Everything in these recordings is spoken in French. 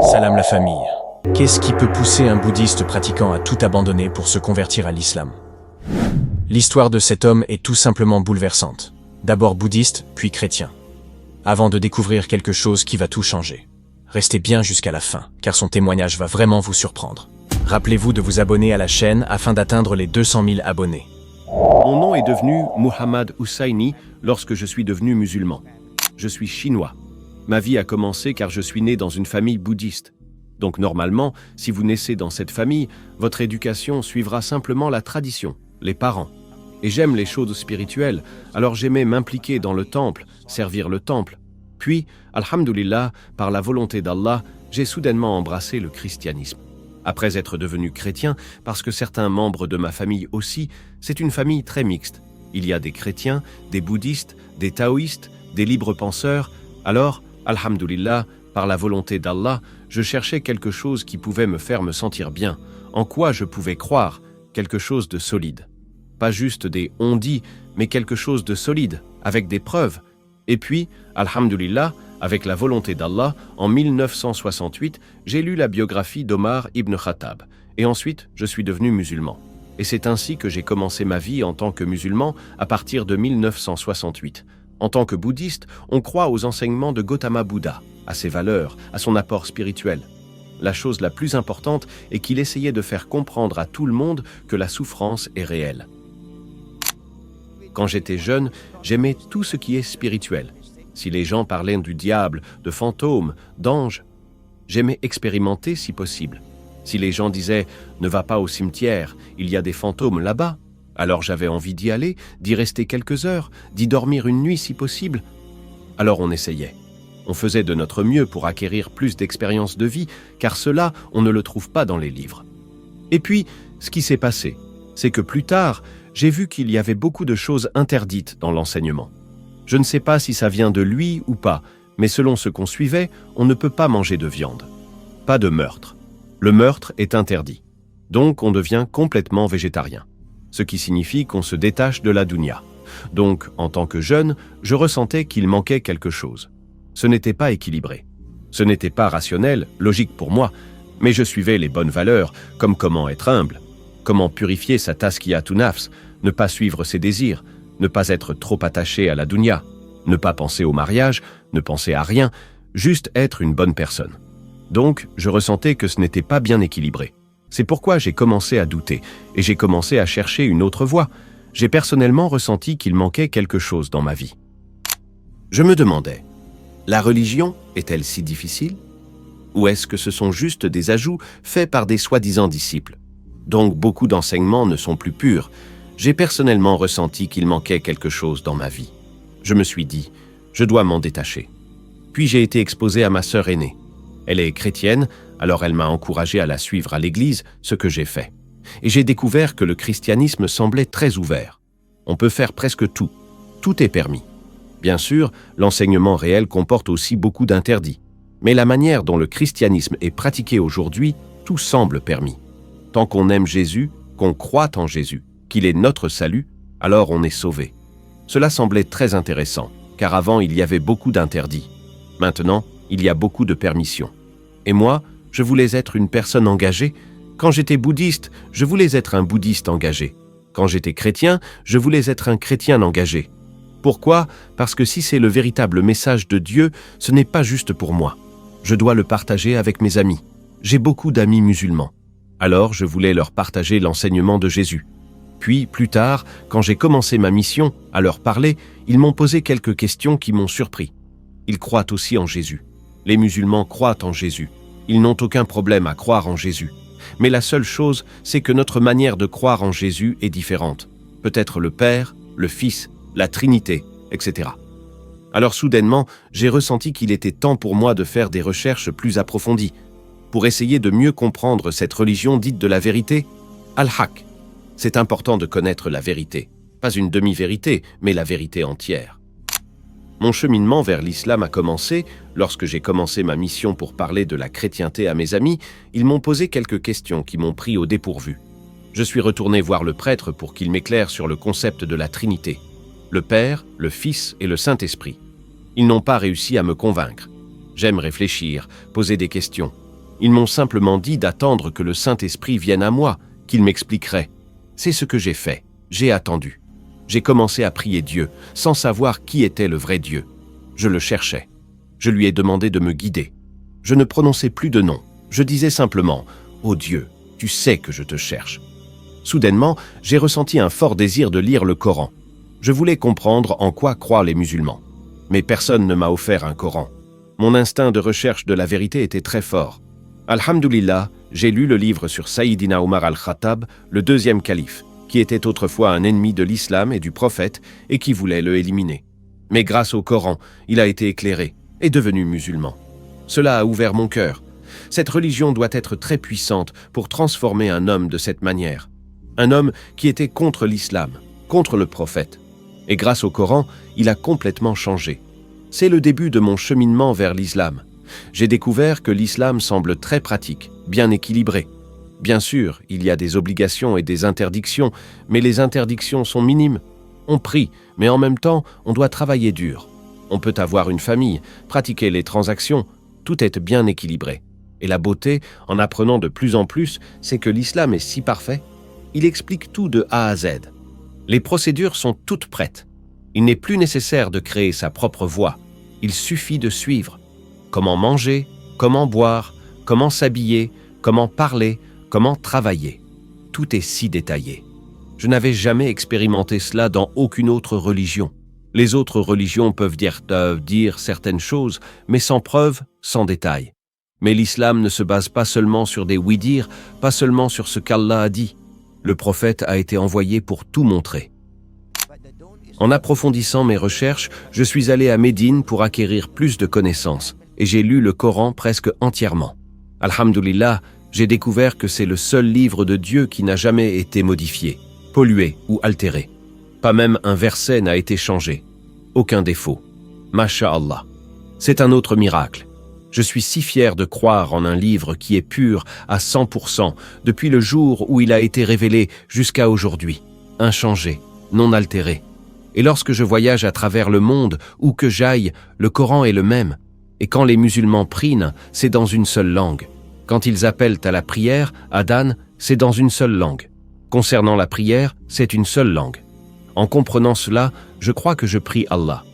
Salam la famille. Qu'est-ce qui peut pousser un bouddhiste pratiquant à tout abandonner pour se convertir à l'islam? L'histoire de cet homme est tout simplement bouleversante. D'abord bouddhiste, puis chrétien. Avant de découvrir quelque chose qui va tout changer. Restez bien jusqu'à la fin, car son témoignage va vraiment vous surprendre. Rappelez-vous de vous abonner à la chaîne afin d'atteindre les 200 000 abonnés. Mon nom est devenu Muhammad Hussaini lorsque je suis devenu musulman. Je suis chinois. Ma vie a commencé car je suis né dans une famille bouddhiste. Donc normalement, si vous naissez dans cette famille, votre éducation suivra simplement la tradition, les parents. Et j'aime les choses spirituelles, alors j'aimais m'impliquer dans le temple, servir le temple. Puis, alhamdoulilah, par la volonté d'Allah, j'ai soudainement embrassé le christianisme. Après être devenu chrétien, parce que certains membres de ma famille aussi, c'est une famille très mixte. Il y a des chrétiens, des bouddhistes, des taoïstes, des libres penseurs. Alors, alhamdoulilah, par la volonté d'Allah, je cherchais quelque chose qui pouvait me faire me sentir bien, en quoi je pouvais croire, quelque chose de solide. Pas juste des on-dit, mais quelque chose de solide, avec des preuves. Et puis, alhamdoulilah, avec la volonté d'Allah, en 1968, j'ai lu la biographie d'Omar ibn Khattab. Et ensuite, je suis devenu musulman. Et c'est ainsi que j'ai commencé ma vie en tant que musulman à partir de 1968. En tant que bouddhiste, on croit aux enseignements de Gautama Bouddha, à ses valeurs, à son apport spirituel. La chose la plus importante est qu'il essayait de faire comprendre à tout le monde que la souffrance est réelle. Quand j'étais jeune, j'aimais tout ce qui est spirituel. Si les gens parlaient du diable, de fantômes, d'anges, j'aimais expérimenter si possible. Si les gens disaient « ne va pas au cimetière, il y a des fantômes là-bas », alors j'avais envie d'y aller, d'y rester quelques heures, d'y dormir une nuit si possible. Alors on essayait. On faisait de notre mieux pour acquérir plus d'expérience de vie, car cela, on ne le trouve pas dans les livres. Et puis, ce qui s'est passé, c'est que plus tard, j'ai vu qu'il y avait beaucoup de choses interdites dans l'enseignement. Je ne sais pas si ça vient de lui ou pas, mais selon ce qu'on suivait, on ne peut pas manger de viande. Pas de meurtre. Le meurtre est interdit. Donc on devient complètement végétarien. Ce qui signifie qu'on se détache de la dunya. Donc, en tant que jeune, je ressentais qu'il manquait quelque chose. Ce n'était pas équilibré. Ce n'était pas rationnel, logique pour moi, mais je suivais les bonnes valeurs, comme comment être humble, comment purifier sa taskiyatu nafs, ne pas suivre ses désirs, ne pas être trop attaché à la dunya, ne pas penser au mariage, ne penser à rien, juste être une bonne personne. Donc, je ressentais que ce n'était pas bien équilibré. C'est pourquoi j'ai commencé à douter, et j'ai commencé à chercher une autre voie. J'ai personnellement ressenti qu'il manquait quelque chose dans ma vie. Je me demandais, la religion est-elle si difficile? Ou est-ce que ce sont juste des ajouts faits par des soi-disant disciples? Donc beaucoup d'enseignements ne sont plus purs. J'ai personnellement ressenti qu'il manquait quelque chose dans ma vie. Je me suis dit, je dois m'en détacher. Puis j'ai été exposé à ma sœur aînée. Elle est chrétienne, alors elle m'a encouragé à la suivre à l'église, ce que j'ai fait. Et j'ai découvert que le christianisme semblait très ouvert. On peut faire presque tout. Tout est permis. Bien sûr, l'enseignement réel comporte aussi beaucoup d'interdits. Mais la manière dont le christianisme est pratiqué aujourd'hui, tout semble permis. Tant qu'on aime Jésus, qu'on croit en Jésus, qu'il est notre salut, alors on est sauvé. Cela semblait très intéressant, car avant il y avait beaucoup d'interdits. Maintenant, il y a beaucoup de permissions. Et moi, je voulais être une personne engagée. Quand j'étais bouddhiste, je voulais être un bouddhiste engagé. Quand j'étais chrétien, je voulais être un chrétien engagé. Pourquoi? Parce que si c'est le véritable message de Dieu, ce n'est pas juste pour moi. Je dois le partager avec mes amis. J'ai beaucoup d'amis musulmans. Alors, je voulais leur partager l'enseignement de Jésus. Puis, plus tard, quand j'ai commencé ma mission, à leur parler, ils m'ont posé quelques questions qui m'ont surpris. Ils croient aussi en Jésus. Les musulmans croient en Jésus. Ils n'ont aucun problème à croire en Jésus. Mais la seule chose, c'est que notre manière de croire en Jésus est différente. Peut-être le Père, le Fils, la Trinité, etc. Alors soudainement, j'ai ressenti qu'il était temps pour moi de faire des recherches plus approfondies, pour essayer de mieux comprendre cette religion dite de la vérité, Al-Haq. C'est important de connaître la vérité, pas une demi-vérité, mais la vérité entière. Mon cheminement vers l'islam a commencé, lorsque j'ai commencé ma mission pour parler de la chrétienté à mes amis, ils m'ont posé quelques questions qui m'ont pris au dépourvu. Je suis retourné voir le prêtre pour qu'il m'éclaire sur le concept de la Trinité, le Père, le Fils et le Saint-Esprit. Ils n'ont pas réussi à me convaincre. J'aime réfléchir, poser des questions. Ils m'ont simplement dit d'attendre que le Saint-Esprit vienne à moi, qu'il m'expliquerait. C'est ce que j'ai fait. J'ai attendu. J'ai commencé à prier Dieu, sans savoir qui était le vrai Dieu. Je le cherchais. Je lui ai demandé de me guider. Je ne prononçais plus de nom. Je disais simplement « Ô Dieu, tu sais que je te cherche ». Soudainement, j'ai ressenti un fort désir de lire le Coran. Je voulais comprendre en quoi croient les musulmans. Mais personne ne m'a offert un Coran. Mon instinct de recherche de la vérité était très fort. Alhamdulillah, j'ai lu le livre sur Sayyidina Omar al-Khattab, le deuxième calife, qui était autrefois un ennemi de l'islam et du prophète et qui voulait le éliminer. Mais grâce au Coran, il a été éclairé et devenu musulman. Cela a ouvert mon cœur. Cette religion doit être très puissante pour transformer un homme de cette manière. Un homme qui était contre l'islam, contre le prophète. Et grâce au Coran, il a complètement changé. C'est le début de mon cheminement vers l'islam. J'ai découvert que l'islam semble très pratique, bien équilibré. Bien sûr, il y a des obligations et des interdictions, mais les interdictions sont minimes. On prie, mais en même temps, on doit travailler dur. On peut avoir une famille, pratiquer les transactions, tout est bien équilibré. Et la beauté, en apprenant de plus en plus, c'est que l'islam est si parfait. Il explique tout de A à Z. Les procédures sont toutes prêtes. Il n'est plus nécessaire de créer sa propre voie. Il suffit de suivre. Comment manger, comment boire, comment s'habiller, comment parler, comment travailler. Tout est si détaillé. Je n'avais jamais expérimenté cela dans aucune autre religion. Les autres religions peuvent dire certaines choses, mais sans preuve, sans détail. Mais l'islam ne se base pas seulement sur des oui-dire, pas seulement sur ce qu'Allah a dit. Le prophète a été envoyé pour tout montrer. En approfondissant mes recherches, je suis allé à Médine pour acquérir plus de connaissances et j'ai lu le Coran presque entièrement. Alhamdulillah, j'ai découvert que c'est le seul livre de Dieu qui n'a jamais été modifié, pollué ou altéré. Pas même un verset n'a été changé. Aucun défaut. Masha'Allah. C'est un autre miracle. Je suis si fier de croire en un livre qui est pur à 100% depuis le jour où il a été révélé jusqu'à aujourd'hui, inchangé, non altéré. Et lorsque je voyage à travers le monde, où que j'aille, le Coran est le même. Et quand les musulmans prient, c'est dans une seule langue. Quand ils appellent à la prière, adhan, c'est dans une seule langue. Concernant la prière, c'est une seule langue. En comprenant cela, je crois que je prie Allah.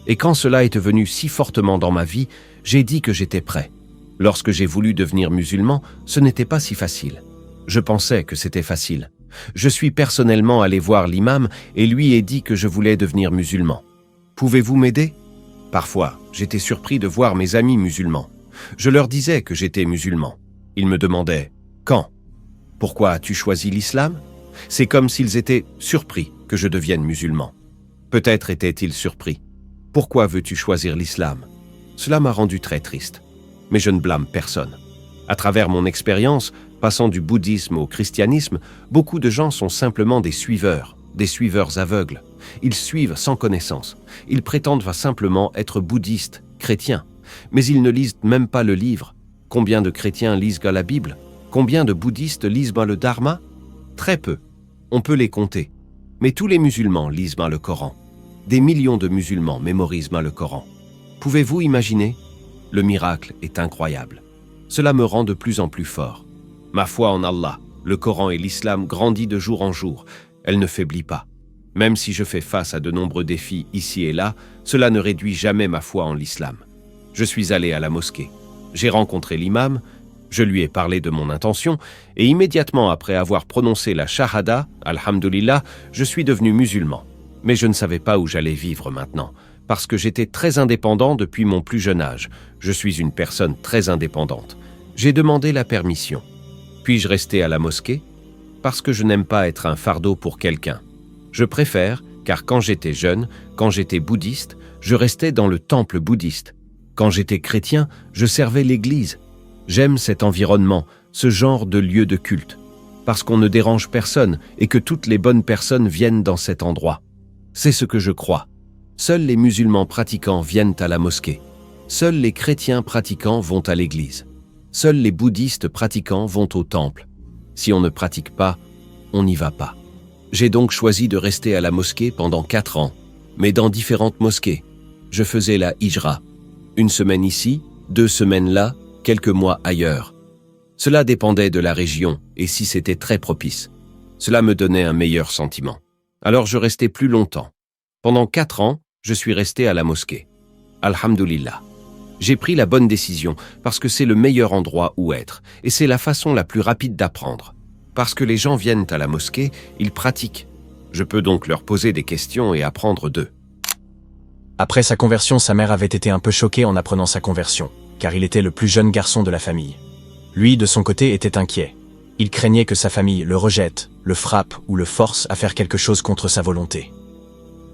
Et quand cela est devenu si fortement dans ma vie, j'ai dit que j'étais prêt. Lorsque j'ai voulu devenir musulman, ce n'était pas si facile. Je pensais que c'était facile. Je suis personnellement allé voir l'imam et lui ai dit que je voulais devenir musulman. Pouvez-vous m'aider? Parfois, j'étais surpris de voir mes amis musulmans. Je leur disais que j'étais musulman. Ils me demandaient « Quand? Pourquoi as-tu choisi l'islam ?» C'est comme s'ils étaient surpris que je devienne musulman. Peut-être étaient-ils surpris. « Pourquoi veux-tu choisir l'islam ?» Cela m'a rendu très triste. Mais je ne blâme personne. À travers mon expérience, passant du bouddhisme au christianisme, beaucoup de gens sont simplement des suiveurs aveugles. Ils suivent sans connaissance. Ils prétendent simplement être bouddhistes, chrétiens. Mais ils ne lisent même pas le livre. Combien de chrétiens lisent la Bible? Combien de bouddhistes lisent le Dharma? Très peu. On peut les compter. Mais tous les musulmans lisent le Coran. Des millions de musulmans mémorisent le Coran. Pouvez-vous imaginer? Le miracle est incroyable. Cela me rend de plus en plus fort. Ma foi en Allah, le Coran et l'islam grandit de jour en jour. Elle ne faiblit pas. Même si je fais face à de nombreux défis ici et là, cela ne réduit jamais ma foi en l'islam. Je suis allé à la mosquée. J'ai rencontré l'imam, je lui ai parlé de mon intention et immédiatement après avoir prononcé la shahada, alhamdulillah, je suis devenu musulman. Mais je ne savais pas où j'allais vivre maintenant, parce que j'étais très indépendant depuis mon plus jeune âge. Je suis une personne très indépendante. J'ai demandé la permission. Puis-je rester à la mosquée? Parce que je n'aime pas être un fardeau pour quelqu'un. Je préfère, car quand j'étais jeune, quand j'étais bouddhiste, je restais dans le temple bouddhiste. Quand j'étais chrétien, je servais l'église. J'aime cet environnement, ce genre de lieu de culte, parce qu'on ne dérange personne et que toutes les bonnes personnes viennent dans cet endroit. C'est ce que je crois. Seuls les musulmans pratiquants viennent à la mosquée. Seuls les chrétiens pratiquants vont à l'église. Seuls les bouddhistes pratiquants vont au temple. Si on ne pratique pas, on n'y va pas. J'ai donc choisi de rester à la mosquée pendant 4 ans, mais dans différentes mosquées. Je faisais la hijra. 1 semaine ici, 2 semaines là, quelques mois ailleurs. Cela dépendait de la région et si c'était très propice. Cela me donnait un meilleur sentiment. Alors je restais plus longtemps. Pendant 4 ans, je suis resté à la mosquée. Alhamdulillah. J'ai pris la bonne décision parce que c'est le meilleur endroit où être et c'est la façon la plus rapide d'apprendre. Parce que les gens viennent à la mosquée, ils pratiquent. Je peux donc leur poser des questions et apprendre d'eux. Après sa conversion, sa mère avait été un peu choquée en apprenant sa conversion, car il était le plus jeune garçon de la famille. Lui, de son côté, était inquiet. Il craignait que sa famille le rejette, le frappe ou le force à faire quelque chose contre sa volonté.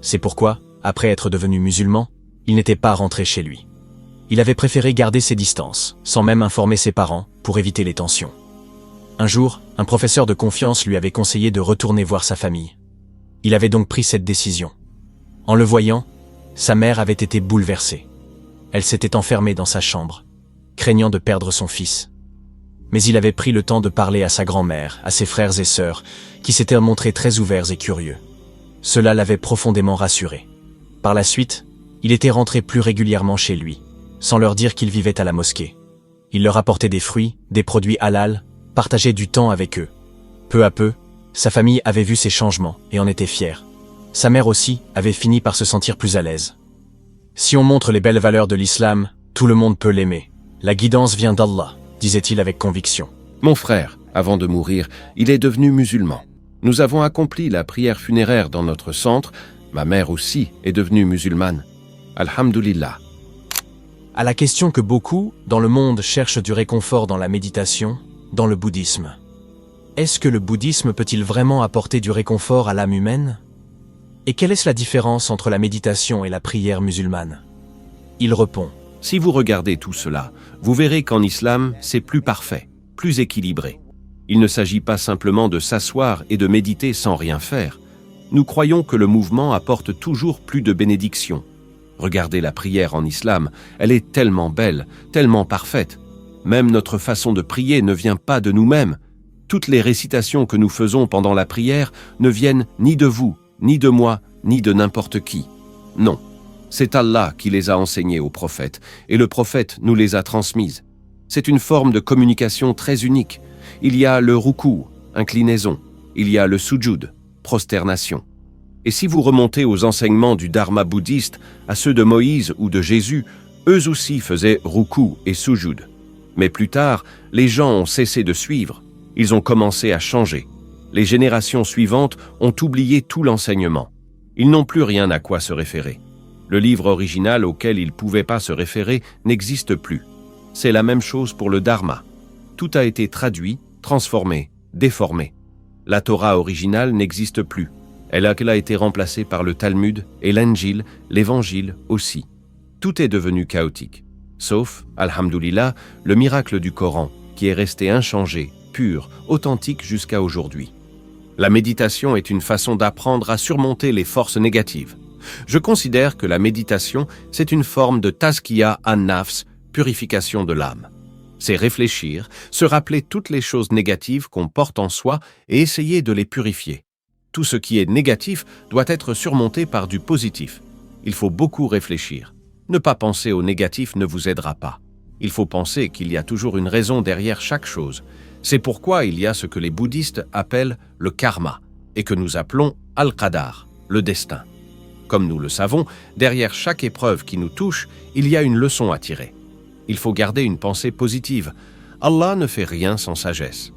C'est pourquoi, après être devenu musulman, il n'était pas rentré chez lui. Il avait préféré garder ses distances, sans même informer ses parents, pour éviter les tensions. Un jour, un professeur de confiance lui avait conseillé de retourner voir sa famille. Il avait donc pris cette décision. En le voyant, sa mère avait été bouleversée. Elle s'était enfermée dans sa chambre, craignant de perdre son fils. Mais il avait pris le temps de parler à sa grand-mère, à ses frères et sœurs, qui s'étaient montrés très ouverts et curieux. Cela l'avait profondément rassuré. Par la suite, il était rentré plus régulièrement chez lui, sans leur dire qu'il vivait à la mosquée. Il leur apportait des fruits, des produits halal, partageait du temps avec eux. Peu à peu, sa famille avait vu ces changements et en était fière. Sa mère aussi avait fini par se sentir plus à l'aise. Si on montre les belles valeurs de l'islam, tout le monde peut l'aimer. La guidance vient d'Allah, disait-il avec conviction. Mon frère, avant de mourir, il est devenu musulman. Nous avons accompli la prière funéraire dans notre centre. Ma mère aussi est devenue musulmane. Alhamdulillah. À la question que beaucoup, dans le monde, cherchent du réconfort dans la méditation, dans le bouddhisme. Est-ce que le bouddhisme peut-il vraiment apporter du réconfort à l'âme humaine? Et quelle est la différence entre la méditation et la prière musulmane? Il répond. Si vous regardez tout cela, vous verrez qu'en islam, c'est plus parfait, plus équilibré. Il ne s'agit pas simplement de s'asseoir et de méditer sans rien faire. Nous croyons que le mouvement apporte toujours plus de bénédictions. Regardez la prière en islam, elle est tellement belle, tellement parfaite. Même notre façon de prier ne vient pas de nous-mêmes. Toutes les récitations que nous faisons pendant la prière ne viennent ni de vous, ni de moi, ni de n'importe qui. Non, c'est Allah qui les a enseignées au prophète, et le prophète nous les a transmises. C'est une forme de communication très unique. Il y a le ruku, inclinaison. Il y a le sujud, prosternation. Et si vous remontez aux enseignements du dharma bouddhiste, à ceux de Moïse ou de Jésus, eux aussi faisaient ruku et sujud. Mais plus tard, les gens ont cessé de suivre. Ils ont commencé à changer. Les générations suivantes ont oublié tout l'enseignement. Ils n'ont plus rien à quoi se référer. Le livre original auquel ils ne pouvaient pas se référer n'existe plus. C'est la même chose pour le dharma. Tout a été traduit, transformé, déformé. La Torah originale n'existe plus. Elle a été remplacée par le Talmud et l'Injil, l'Évangile aussi. Tout est devenu chaotique. Sauf, alhamdulillah, le miracle du Coran, qui est resté inchangé, pur, authentique jusqu'à aujourd'hui. La méditation est une façon d'apprendre à surmonter les forces négatives. Je considère que la méditation, c'est une forme de tazkiya an-nafs, purification de l'âme. C'est réfléchir, se rappeler toutes les choses négatives qu'on porte en soi et essayer de les purifier. Tout ce qui est négatif doit être surmonté par du positif. Il faut beaucoup réfléchir. Ne pas penser au négatif ne vous aidera pas. Il faut penser qu'il y a toujours une raison derrière chaque chose. C'est pourquoi il y a ce que les bouddhistes appellent le karma et que nous appelons al-qadar, le destin. Comme nous le savons, derrière chaque épreuve qui nous touche, il y a une leçon à tirer. Il faut garder une pensée positive. Allah ne fait rien sans sagesse.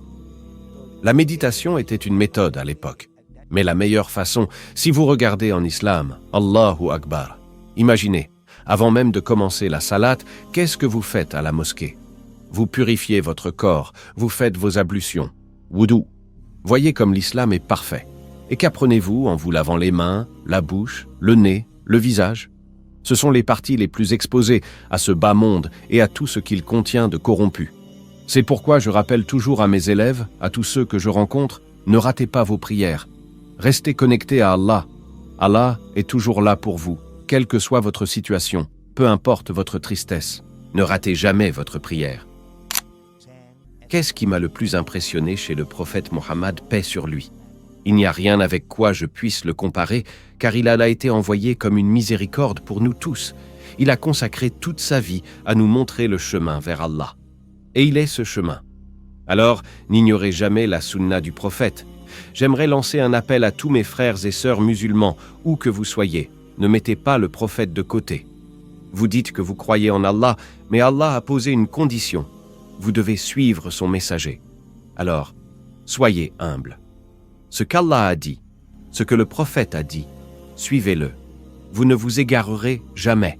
La méditation était une méthode à l'époque. Mais la meilleure façon, si vous regardez en islam, Allahu Akbar. Imaginez, avant même de commencer la salate, qu'est-ce que vous faites à la mosquée? Vous purifiez votre corps, vous faites vos ablutions. Wudu. Voyez comme l'islam est parfait. Et qu'apprenez-vous en vous lavant les mains, la bouche, le nez, le visage? Ce sont les parties les plus exposées à ce bas monde et à tout ce qu'il contient de corrompu. C'est pourquoi je rappelle toujours à mes élèves, à tous ceux que je rencontre, ne ratez pas vos prières. Restez connectés à Allah. Allah est toujours là pour vous, quelle que soit votre situation, peu importe votre tristesse. Ne ratez jamais votre prière. Qu'est-ce qui m'a le plus impressionné chez le prophète Mohammed, paix sur lui? Il n'y a rien avec quoi je puisse le comparer, car il a été envoyé comme une miséricorde pour nous tous. Il a consacré toute sa vie à nous montrer le chemin vers Allah. Et il est ce chemin. Alors, n'ignorez jamais la sunna du prophète. J'aimerais lancer un appel à tous mes frères et sœurs musulmans, où que vous soyez. Ne mettez pas le prophète de côté. Vous dites que vous croyez en Allah, mais Allah a posé une condition. Vous devez suivre son messager. Alors, soyez humbles. Ce qu'Allah a dit, ce que le prophète a dit, suivez-le. Vous ne vous égarerez jamais.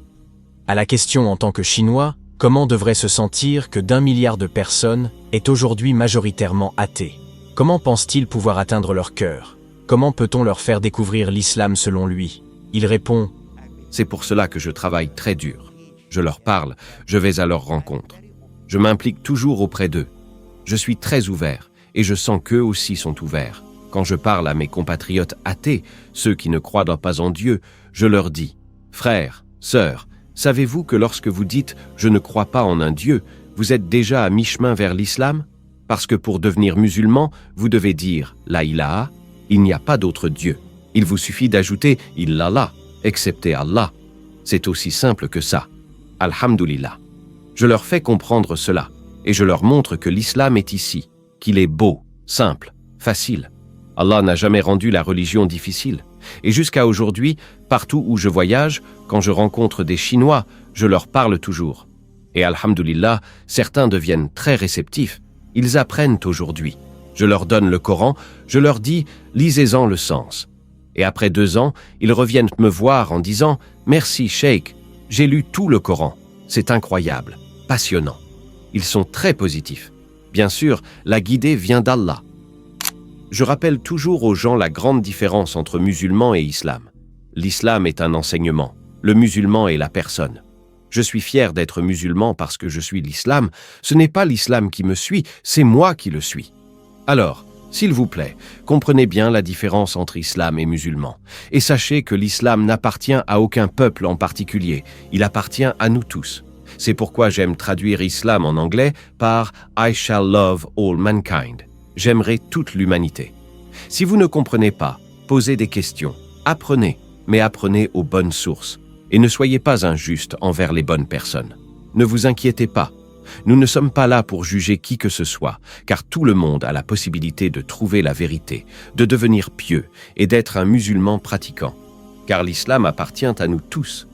À la question en tant que Chinois, comment devrait se sentir que d'1 milliard de personnes est aujourd'hui majoritairement athée? Comment pense-t-il pouvoir atteindre leur cœur? Comment peut-on leur faire découvrir l'islam selon lui? Il répond: C'est pour cela que je travaille très dur. Je leur parle, je vais à leur rencontre. Je m'implique toujours auprès d'eux. Je suis très ouvert et je sens qu'eux aussi sont ouverts. Quand je parle à mes compatriotes athées, ceux qui ne croient pas en Dieu, je leur dis: Frères, sœurs, savez-vous que lorsque vous dites « je ne crois pas en un Dieu », vous êtes déjà à mi-chemin vers l'islam? Parce que pour devenir musulman, vous devez dire « la ilaha », il n'y a pas d'autre Dieu. Il vous suffit d'ajouter « illallah », excepté Allah. C'est aussi simple que ça. Alhamdulillah. Je leur fais comprendre cela, et je leur montre que l'islam est ici, qu'il est beau, simple, facile. Allah n'a jamais rendu la religion difficile. Et jusqu'à aujourd'hui, partout où je voyage, quand je rencontre des Chinois, je leur parle toujours. Et alhamdulillah, certains deviennent très réceptifs. Ils apprennent aujourd'hui. Je leur donne le Coran, je leur dis « lisez-en le sens ». Et après 2 ans, ils reviennent me voir en disant « Merci, Cheikh, j'ai lu tout le Coran. C'est incroyable, passionnant ». Ils sont très positifs. Bien sûr, la guidée vient d'Allah. Je rappelle toujours aux gens la grande différence entre musulman et islam. L'islam est un enseignement, le musulman est la personne. Je suis fier d'être musulman parce que je suis l'islam. Ce n'est pas l'islam qui me suit, c'est moi qui le suis. Alors, s'il vous plaît, comprenez bien la différence entre islam et musulman. Et sachez que l'islam n'appartient à aucun peuple en particulier, il appartient à nous tous. C'est pourquoi j'aime traduire islam en anglais par « I shall love all mankind ». J'aimerai toute l'humanité. Si vous ne comprenez pas, posez des questions, apprenez, mais apprenez aux bonnes sources. Et ne soyez pas injuste envers les bonnes personnes. Ne vous inquiétez pas. Nous ne sommes pas là pour juger qui que ce soit, car tout le monde a la possibilité de trouver la vérité, de devenir pieux et d'être un musulman pratiquant. Car l'islam appartient à nous tous.